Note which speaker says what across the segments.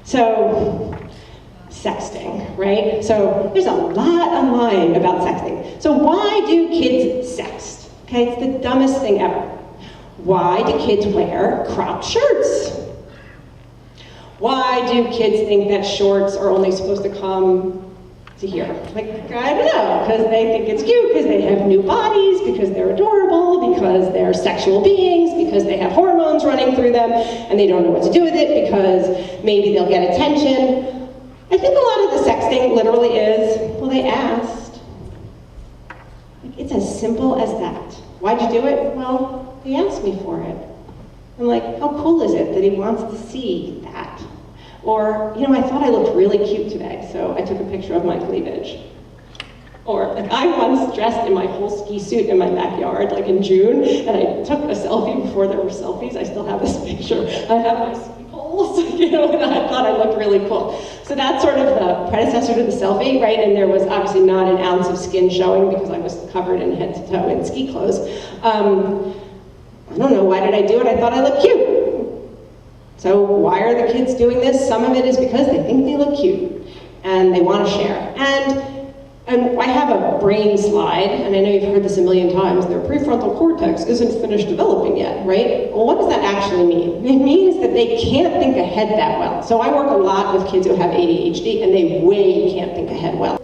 Speaker 1: So, sexting, right? So there's a lot online about sexting. So why do kids sext? Okay, it's the dumbest thing ever. Why do kids wear cropped shirts? Why do kids think that shorts are only supposed to come to here? Like, I don't know, because they think it's cute, because they have new bodies, because they're adorable, because they're sexual beings, because they have hormones running through them, and they don't know what to do with it, because maybe they'll get attention. I think a lot of the sexting literally is, well, they asked. Like, it's as simple as that. Why'd you do it? Well, he asked me for it. I'm like, how cool is it that he wants to see that? Or, you know, I thought I looked really cute today, so I took a picture of my cleavage. Or, like, I once dressed in my whole ski suit in my backyard, like in June, and I took a selfie before there were selfies. I still have this picture. I have my ski poles, you know, and I thought I looked really cool. So that's sort of the predecessor to the selfie, right? And there was obviously not an ounce of skin showing because I was covered in head to toe in ski clothes. I don't know, why did I do it? I thought I looked cute. So why are the kids doing this? Some of it is because they think they look cute and they want to share. And I have a brain slide, and I know you've heard this a million times, their prefrontal cortex isn't finished developing yet, right? Well, what does that actually mean? It means that they can't think ahead that well. So I work a lot with kids who have ADHD, and they way can't think ahead well.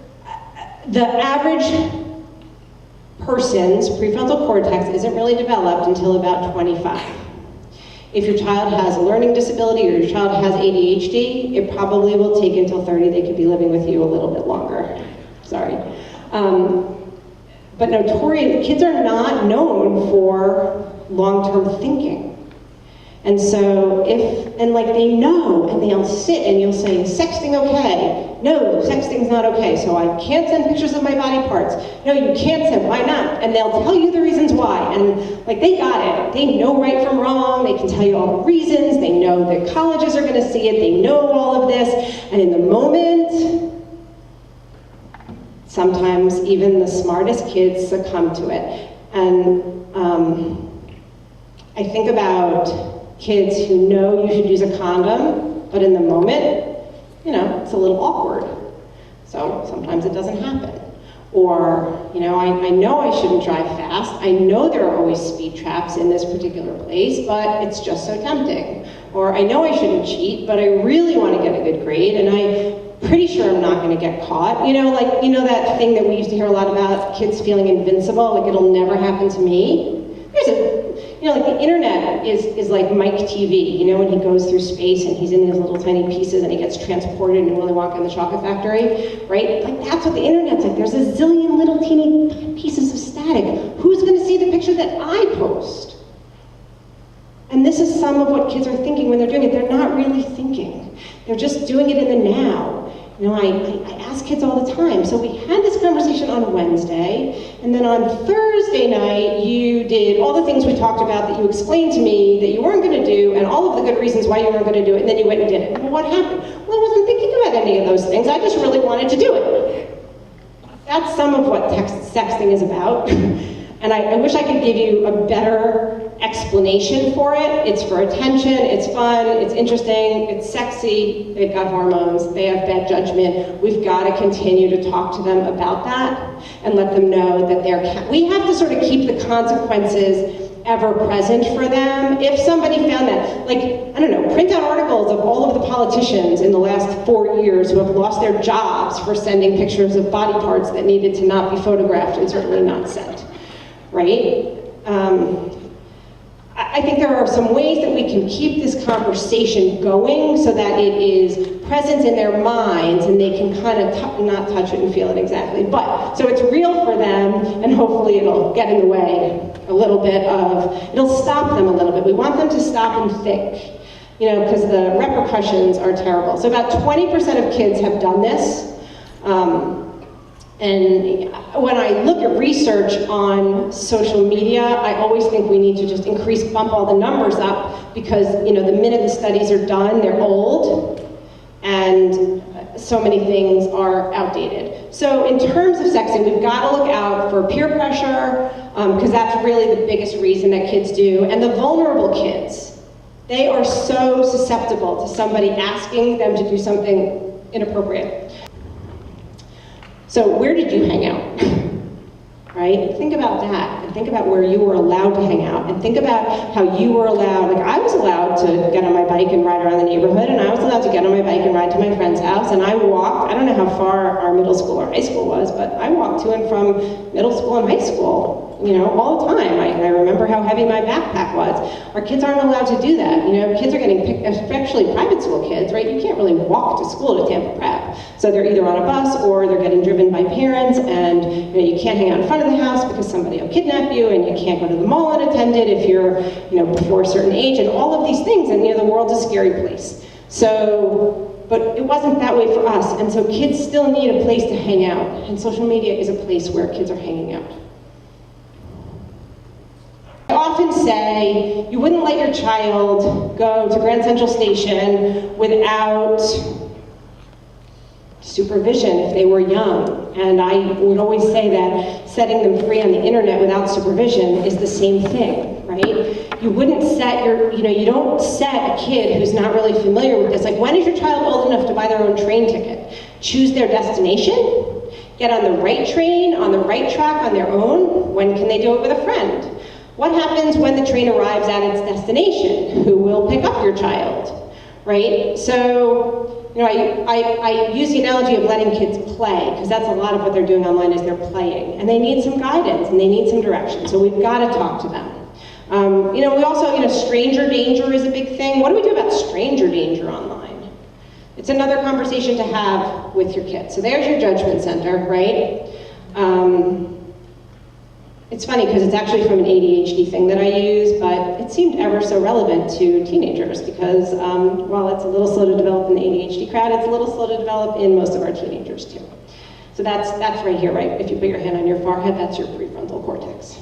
Speaker 1: The average person's prefrontal cortex isn't really developed until about 25. If your child has a learning disability or your child has ADHD, it probably will take until 30. They could be living with you a little bit longer. Sorry. But notoriously, kids are not known for long-term thinking. And so like they know, and they'll sit and you'll say, is sexting okay? No, sexting's not okay, so I can't send pictures of my body parts. No, you can't send, why not? And they'll tell you the reasons why, and like they got it. They know right from wrong, they can tell you all the reasons, they know that colleges are gonna see it, they know all of this, and in the moment, sometimes even the smartest kids succumb to it. And I think about kids who know you should use a condom, but in the moment, you know, it's a little awkward. So sometimes it doesn't happen. Or, you know, I know I shouldn't drive fast. I know there are always speed traps in this particular place, but it's just so tempting. Or I know I shouldn't cheat, but I really want to get a good grade, and I'm pretty sure I'm not going to get caught. You know, like, you know that thing that we used to hear a lot about, kids feeling invincible, like it'll never happen to me? There's a, you know, like the internet is like Mike TV, you know, when he goes through space and he's in these little tiny pieces and he gets transported in Willy Wonka and the Chocolate Factory, right? Like that's what the internet's like. There's a zillion little teeny pieces of static. Who's going to see the picture that I post? And this is some of what kids are thinking when they're doing it. They're not really thinking. They're just doing it in the now. You know, I ask kids all the time. So we had this conversation on Wednesday, and then on Thursday night, you did all the things we talked about that you explained to me that you weren't going to do, and all of the good reasons why you weren't going to do it, and then you went and did it. Well, what happened? Well, I wasn't thinking about any of those things. I just really wanted to do it. That's some of what sexting is about. And I wish I could give you a better explanation for it. It's for attention, it's fun, it's interesting, it's sexy, they've got hormones, they have bad judgment. We've got to continue to talk to them about that and let them know that we have to sort of keep the consequences ever present for them. If somebody found that, like, I don't know, print out articles of all of the politicians in the last 4 years who have lost their jobs for sending pictures of body parts that needed to not be photographed and certainly not sent. Right? I think there are some ways that we can keep this conversation going so that it is present in their minds and they can kind of not touch it and feel it exactly. But, so it's real for them, and hopefully it'll get in the way a little bit it'll stop them a little bit. We want them to stop and think, you know, because the repercussions are terrible. So about 20% of kids have done this. And when I look at research on social media, I always think we need to just bump all the numbers up because, you know, the minute the studies are done, they're old, and so many things are outdated. So in terms of sexting, we've got to look out for peer pressure, because that's really the biggest reason that kids do, and the vulnerable kids. They are so susceptible to somebody asking them to do something inappropriate. So where did you hang out? Right? Think about that, and think about where you were allowed to hang out, and think about how you were allowed, like I was allowed to get on my bike and ride around the neighborhood, and I was allowed to get on my bike and ride to my friend's house, and I walked, I don't know how far our middle school or high school was, but I walked to and from middle school and high school, all the time. I remember how heavy my backpack was. Our kids aren't allowed to do that. Kids are getting picked, especially private school kids, right? You can't really walk to school to Tampa Prep. So they're either on a bus or they're getting driven by parents, and you can't hang out in front of the house because somebody will kidnap you, and you can't go to the mall unattended if you're before a certain age, and all of these things, and the world's a scary place. So, but it wasn't that way for us, and so kids still need a place to hang out, and social media is a place where kids are hanging out. I often say you wouldn't let your child go to Grand Central Station without supervision if they were young. And I would always say that setting them free on the internet without supervision is the same thing, right? You wouldn't set you don't set a kid who's not really familiar with this. Like, when is your child old enough to buy their own train ticket? Choose their destination? Get on the right train, on the right track on their own? When can they do it with a friend? What happens when the train arrives at its destination? Who will pick up your child, right? So, I use the analogy of letting kids play, because that's a lot of what they're doing online is they're playing. And they need some guidance, and they need some direction, so we've got to talk to them. We also, stranger danger is a big thing. What do we do about stranger danger online? It's another conversation to have with your kids. So there's your judgment center, right? It's funny because it's actually from an ADHD thing that I use, but it seemed ever so relevant to teenagers because while it's a little slow to develop in the ADHD crowd, it's a little slow to develop in most of our teenagers too. So that's right here, right? If you put your hand on your forehead, that's your prefrontal cortex.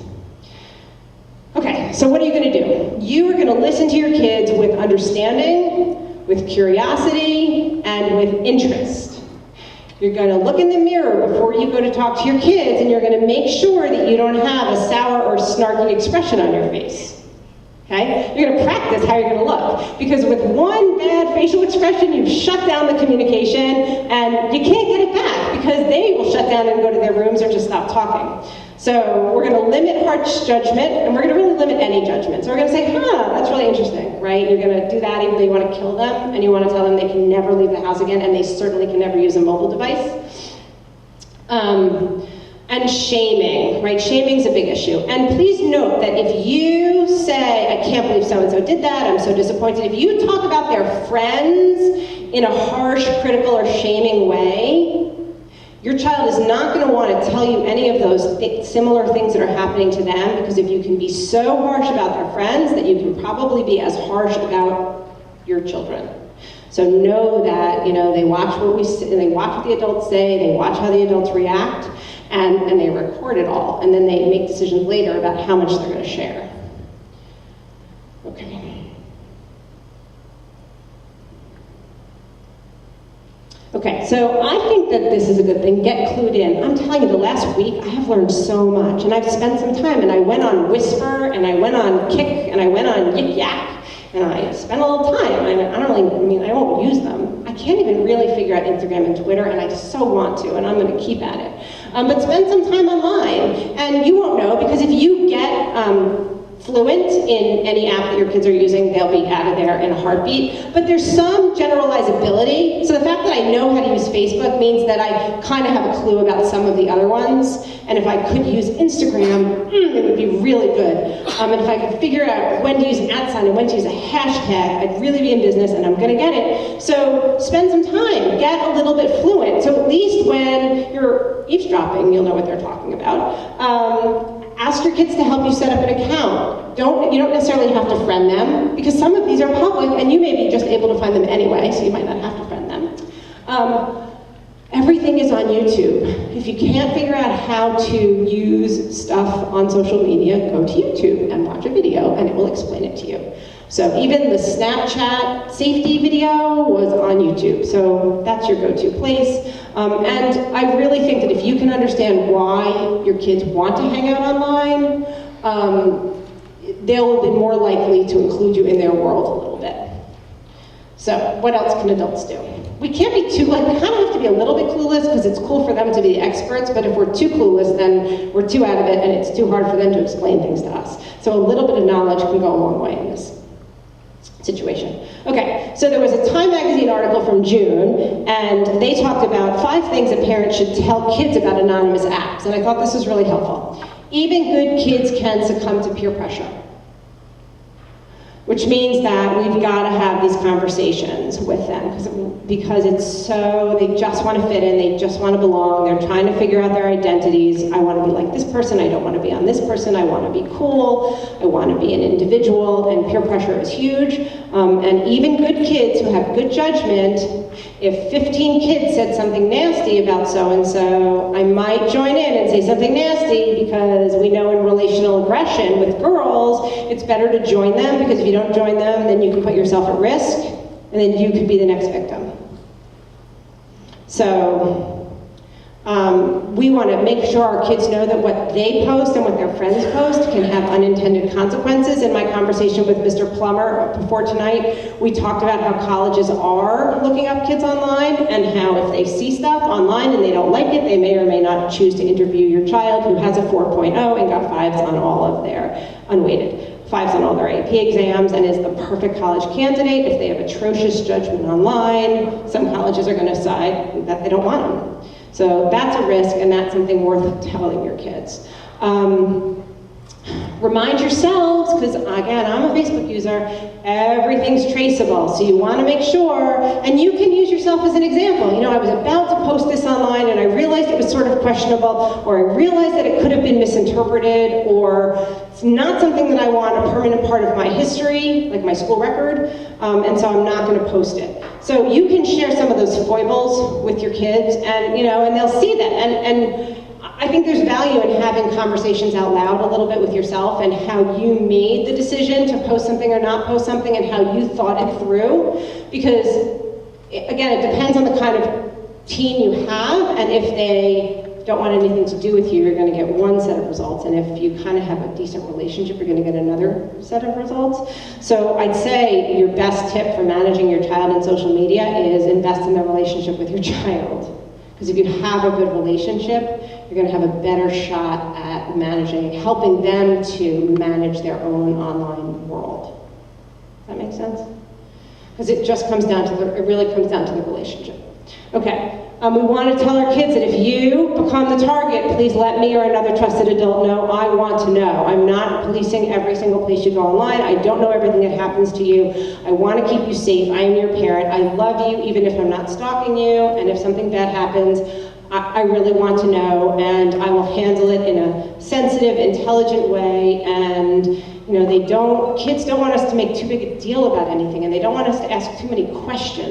Speaker 1: Okay, so what are you going to do? You are going to listen to your kids with understanding, with curiosity, and with interest. You're going to look in the mirror before you go to talk to your kids, and you're going to make sure that you don't have a sour or snarky expression on your face. Okay? You're going to practice how you're going to look, because with one bad facial expression, you've shut down the communication, and you can't get it back, because they will shut down and go to their rooms or just stop talking. So we're going to limit harsh judgment, and we're going to really limit any judgment. So we're going to say, that's really interesting, right? You're going to do that even though you want to kill them, and you want to tell them they can never leave the house again, and they certainly can never use a mobile device. And shaming, right? Shaming's a big issue. And please note that if you say, I can't believe so-and-so did that, I'm so disappointed, if you talk about their friends in a harsh, critical, or shaming way, your child is not going to want to tell you any of those similar things that are happening to them, because if you can be so harsh about their friends, that you can probably be as harsh about your children. So know that, they watch what we say, they watch what the adults say, they watch how the adults react, and they record it all, and then they make decisions later about how much they're going to share. Okay. Okay, so I think that this is a good thing. Get clued in. I'm telling you, the last week I have learned so much, and I've spent some time, and I went on Whisper, and I went on Kick, and I went on Yik Yak, and I spent a little time. I won't use them. I can't even really figure out Instagram and Twitter, and I so want to, and I'm going to keep at it. But spend some time online, and you won't know, because if you get fluent in any app that your kids are using, they'll be out of there in a heartbeat. But there's some generalizability. So the fact that I know how to use Facebook means that I kind of have a clue about some of the other ones. And if I could use Instagram, it would be really good. And if I could figure out when to use an @ and when to use a hashtag, I'd really be in business, and I'm going to get it. So spend some time, get a little bit fluent. So at least when you're eavesdropping, you'll know what they're talking about. Ask your kids to help you set up an account. You don't necessarily have to friend them, because some of these are public, and you may be just able to find them anyway, so you might not have to friend them. Everything is on YouTube. If you can't figure out how to use stuff on social media, go to YouTube and watch a video, and it will explain it to you. So even the Snapchat safety video was on YouTube. So that's your go-to place. And I really think that if you can understand why your kids want to hang out online, they'll be more likely to include you in their world a little bit. So what else can adults do? We can't be too, like, we kind of have to be a little bit clueless because it's cool for them to be the experts, but if we're too clueless, then we're too out of it and it's too hard for them to explain things to us. So a little bit of knowledge can go a long way in this situation. Okay, so there was a Time magazine article from June, and they talked about 5 things that parents should tell kids about anonymous apps, and I thought this was really helpful. Even good kids can succumb to peer pressure, which means that we've got to have these conversations with them because it's so, they just want to fit in, they just want to belong, they're trying to figure out their identities. I want to be like this person, I don't want to be on this person, I want to be cool, I want to be an individual, and peer pressure is huge. And even good kids who have good judgment, if 15 kids said something nasty about so-and-so, I might join in and say something nasty because we know in relational aggression with girls, it's better to join them because if you don't join them, then you can put yourself at risk, and then you could be the next victim. So we want to make sure our kids know that what they post and what their friends post can have unintended consequences. In my conversation with Mr. Plummer before tonight, we talked about how colleges are looking up kids online and how if they see stuff online and they don't like it, they may or may not choose to interview your child who has a 4.0 and got 5s on all of their unweighted. 5s on all their AP exams and is the perfect college candidate. If they have atrocious judgment online, some colleges are going to decide that they don't want them. So that's a risk, and that's something worth telling your kids. Remind yourselves, because again, I'm a Facebook user, everything's traceable, so you want to make sure, and you can use yourself as an example. You know, I was about to post this online and I realized it was sort of questionable, or I realized that it could have been misinterpreted, or it's not something that I want a permanent part of my history, like my school record, and so I'm not going to post it. So you can share some of those foibles with your kids, and you know, and they'll see that, and I think there's value in having conversations out loud a little bit with yourself and how you made the decision to post something or not post something and how you thought it through. Because, again, it depends on the kind of teen you have, and if they don't want anything to do with you, you're going to get one set of results, and if you kind of have a decent relationship, you're going to get another set of results. So I'd say your best tip for managing your child in social media is invest in the relationship with your child. Because if you have a good relationship, you're going to have a better shot at managing, helping them to manage their own online world. Does that make sense? Because it just comes down to it really comes down to the relationship. Okay, we want to tell our kids that if you become the target, please let me or another trusted adult know. I want to know. I'm not policing every single place you go online. I don't know everything that happens to you. I want to keep you safe. I am your parent. I love you even if I'm not stalking you, and if something bad happens, I really want to know, and I will handle it in a sensitive, intelligent way. And you know, kids don't want us to make too big a deal about anything, and they don't want us to ask too many questions.